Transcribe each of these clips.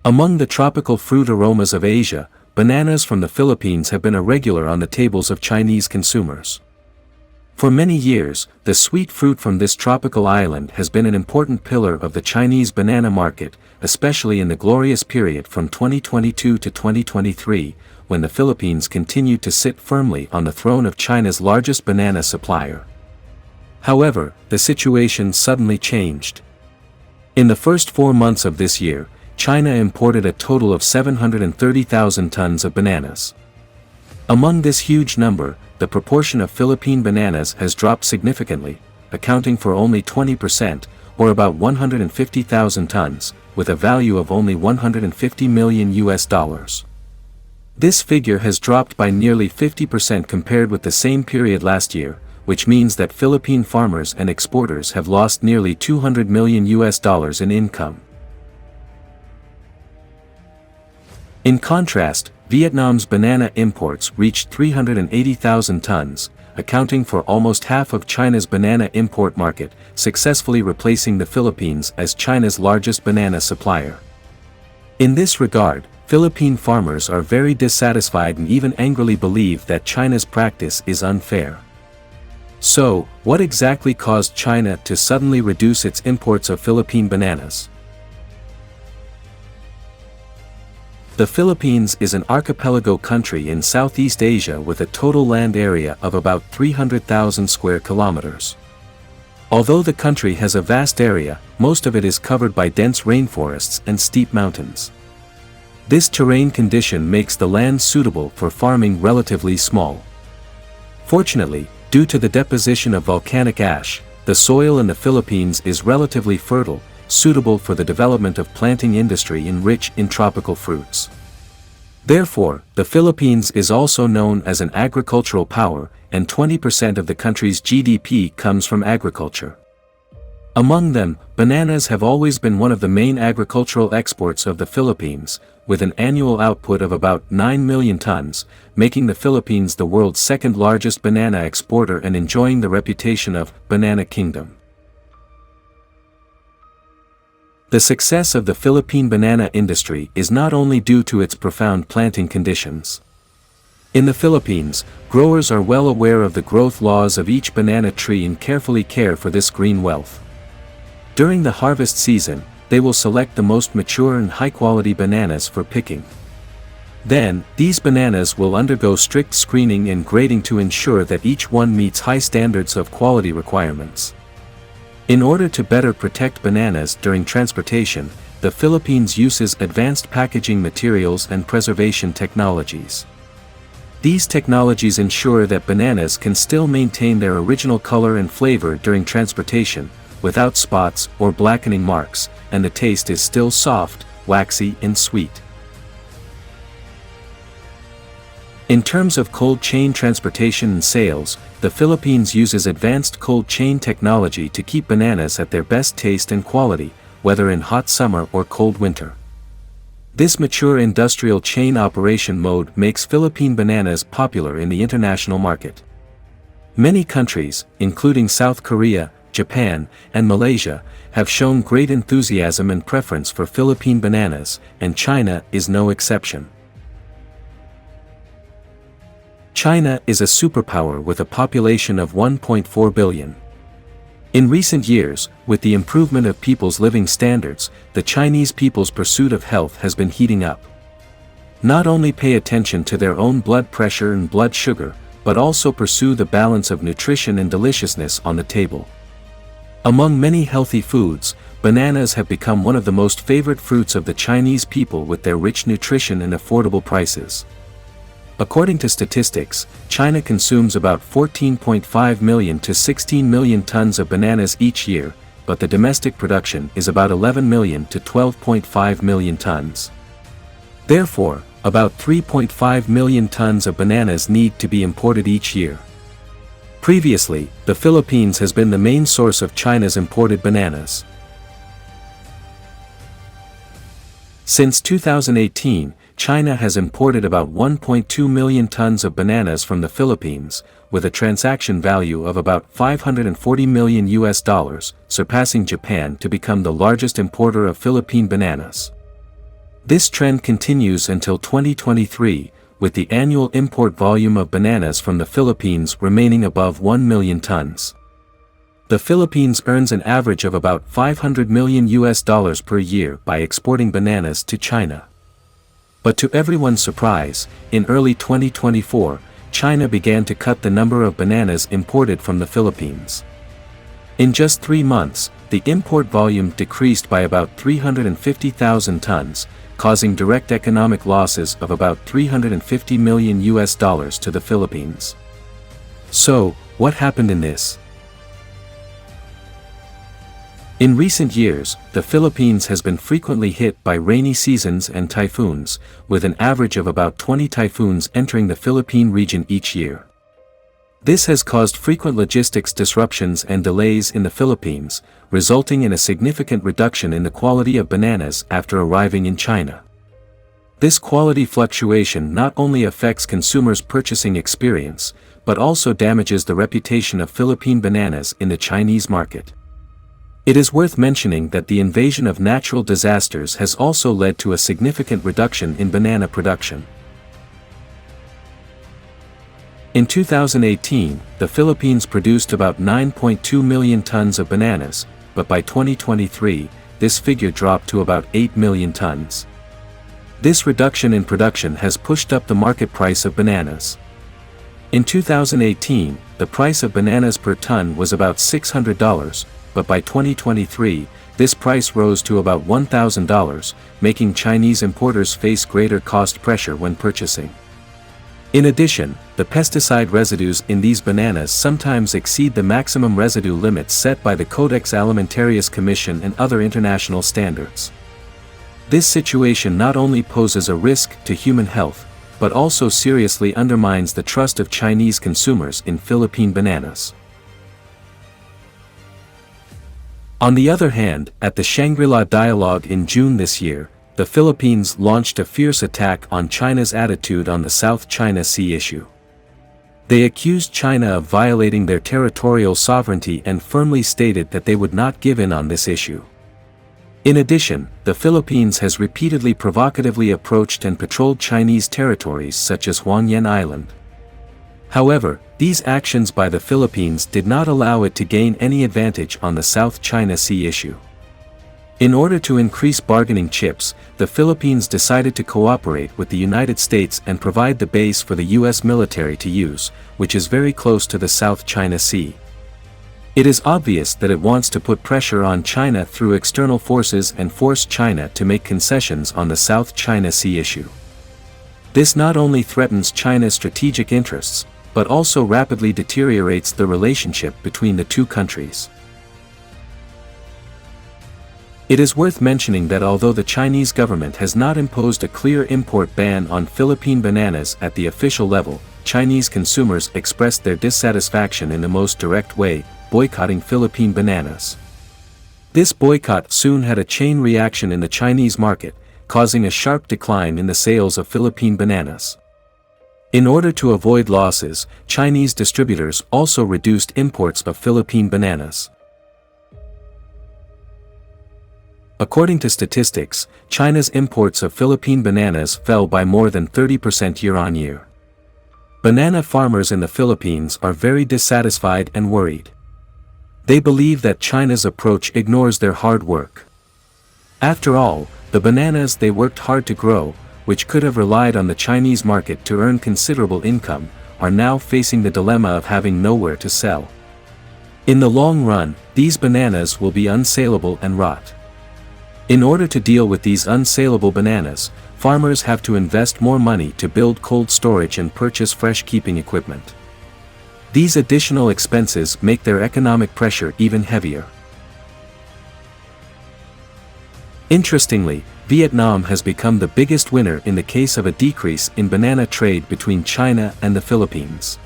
Among the tropical fruit aromas of Asia, bananas from the Philippines have been a regular on the tables of Chinese consumers. For many years, the sweet fruit from this tropical island has been an important pillar of the Chinese banana market, especially in the glorious period from 2022 to 2023, when the Philippines continued to sit firmly on the throne of China's largest banana supplier. However, the situation suddenly changed. In the first 4 months of this year, China imported a total of 730,000 tons of bananas. Among this huge number, the proportion of Philippine bananas has dropped significantly, accounting for only 20%, or about 150,000 tons, with a value of only $150 million. This figure has dropped by nearly 50% compared with the same period last year, which means that Philippine farmers and exporters have lost nearly $200 million in income. In contrast, Vietnam's banana imports reached 380,000 tons, accounting for almost half of China's banana import market, successfully replacing the Philippines as China's largest banana supplier. In this regard, Philippine farmers are very dissatisfied and even angrily believe that China's practice is unfair. So, what exactly caused China to suddenly reduce its imports of Philippine bananas? The Philippines is an archipelago country in Southeast Asia with a total land area of about 300,000 square kilometers. Although the country has a vast area, most of it is covered by dense rainforests and steep mountains. This terrain condition makes the land suitable for farming relatively small. Fortunately, due to the deposition of volcanic ash, the soil in the Philippines is relatively fertile, suitable for the development of planting industry rich in tropical fruits. Therefore, the Philippines is also known as an agricultural power, and 20% of the country's GDP comes from agriculture. Among them, bananas have always been one of the main agricultural exports of the Philippines, with an annual output of about 9 million tons, making the Philippines the world's second largest banana exporter and enjoying the reputation of Banana Kingdom. The success of the Philippine banana industry is not only due to its profound planting conditions. In the Philippines, growers are well aware of the growth laws of each banana tree and carefully care for this green wealth. During the harvest season, they will select the most mature and high-quality bananas for picking. Then, these bananas will undergo strict screening and grading to ensure that each one meets high standards of quality requirements. In order to better protect bananas during transportation, the Philippines uses advanced packaging materials and preservation technologies. These technologies ensure that bananas can still maintain their original color and flavor during transportation, without spots or blackening marks, and the taste is still soft, waxy, and sweet. In terms of cold chain transportation and sales, the Philippines uses advanced cold chain technology to keep bananas at their best taste and quality, whether in hot summer or cold winter. This mature industrial chain operation mode makes Philippine bananas popular in the international market. Many countries, including South Korea, Japan, and Malaysia, have shown great enthusiasm and preference for Philippine bananas, and China is no exception. China is a superpower with a population of 1.4 billion. In recent years, with the improvement of people's living standards, the Chinese people's pursuit of health has been heating up. Not only pay attention to their own blood pressure and blood sugar, but also pursue the balance of nutrition and deliciousness on the table. Among many healthy foods, bananas have become one of the most favorite fruits of the Chinese people with their rich nutrition and affordable prices. According to statistics, China consumes about 14.5 million to 16 million tons of bananas each year, but the domestic production is about 11 million to 12.5 million tons. Therefore, about 3.5 million tons of bananas need to be imported each year. Previously, the Philippines has been the main source of China's imported bananas. Since 2018, China has imported about 1.2 million tons of bananas from the Philippines, with a transaction value of about $540 million, surpassing Japan to become the largest importer of Philippine bananas. This trend continues until 2023, with the annual import volume of bananas from the Philippines remaining above 1 million tons. The Philippines earns an average of about $500 million per year by exporting bananas to China. But to everyone's surprise, in early 2024, China began to cut the number of bananas imported from the Philippines. In just 3 months, the import volume decreased by about 350,000 tons, causing direct economic losses of about $350 million to the Philippines. So, what happened in this? In recent years, the Philippines has been frequently hit by rainy seasons and typhoons, with an average of about 20 typhoons entering the Philippine region each year. This has caused frequent logistics disruptions and delays in the Philippines, resulting in a significant reduction in the quality of bananas after arriving in China. This quality fluctuation not only affects consumers' purchasing experience, but also damages the reputation of Philippine bananas in the Chinese market. It is worth mentioning that the invasion of natural disasters has also led to a significant reduction in banana production. In 2018, the Philippines produced about 9.2 million tons of bananas, but by 2023, this figure dropped to about 8 million tons. This reduction in production has pushed up the market price of bananas. In 2018, the price of bananas per ton was about $600, but by 2023, this price rose to about $1,000, making Chinese importers face greater cost pressure when purchasing. In addition, the pesticide residues in these bananas sometimes exceed the maximum residue limits set by the Codex Alimentarius Commission and other international standards. This situation not only poses a risk to human health, but also seriously undermines the trust of Chinese consumers in Philippine bananas. On the other hand, at the Shangri-La Dialogue in June this year, the Philippines launched a fierce attack on China's attitude on the South China Sea issue. They accused China of violating their territorial sovereignty and firmly stated that they would not give in on this issue. In addition, the Philippines has repeatedly provocatively approached and patrolled Chinese territories such as Huangyan Island. However, these actions by the Philippines did not allow it to gain any advantage on the South China Sea issue. In order to increase bargaining chips, the Philippines decided to cooperate with the United States and provide the base for the U.S. military to use, which is very close to the South China Sea. It is obvious that it wants to put pressure on China through external forces and force China to make concessions on the South China Sea issue. This not only threatens China's strategic interests, but also rapidly deteriorates the relationship between the two countries. It is worth mentioning that although the Chinese government has not imposed a clear import ban on Philippine bananas at the official level, Chinese consumers expressed their dissatisfaction in the most direct way, boycotting Philippine bananas. This boycott soon had a chain reaction in the Chinese market, causing a sharp decline in the sales of Philippine bananas. In order to avoid losses, Chinese distributors also reduced imports of Philippine bananas. According to statistics, China's imports of Philippine bananas fell by more than 30% year-on-year. Banana farmers in the Philippines are very dissatisfied and worried. They believe that China's approach ignores their hard work. After all, the bananas they worked hard to grow, which could have relied on the Chinese market to earn considerable income, are now facing the dilemma of having nowhere to sell. In the long run, these bananas will be unsaleable and rot. In order to deal with these unsaleable bananas, farmers have to invest more money to build cold storage and purchase fresh keeping equipment. These additional expenses make their economic pressure even heavier. Interestingly, Vietnam has become the biggest winner in the case of a decrease in banana trade between China and the Philippines.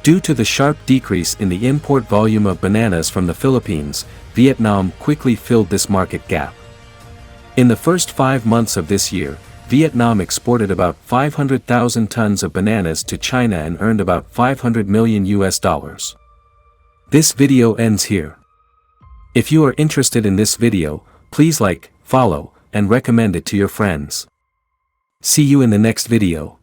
Due to the sharp decrease in the import volume of bananas from the Philippines, Vietnam quickly filled this market gap. In the first 5 months of this year, Vietnam exported about 500,000 tons of bananas to China and earned about $500 million. This video ends here. If you are interested in this video, please like, follow, and recommend it to your friends. See you in the next video.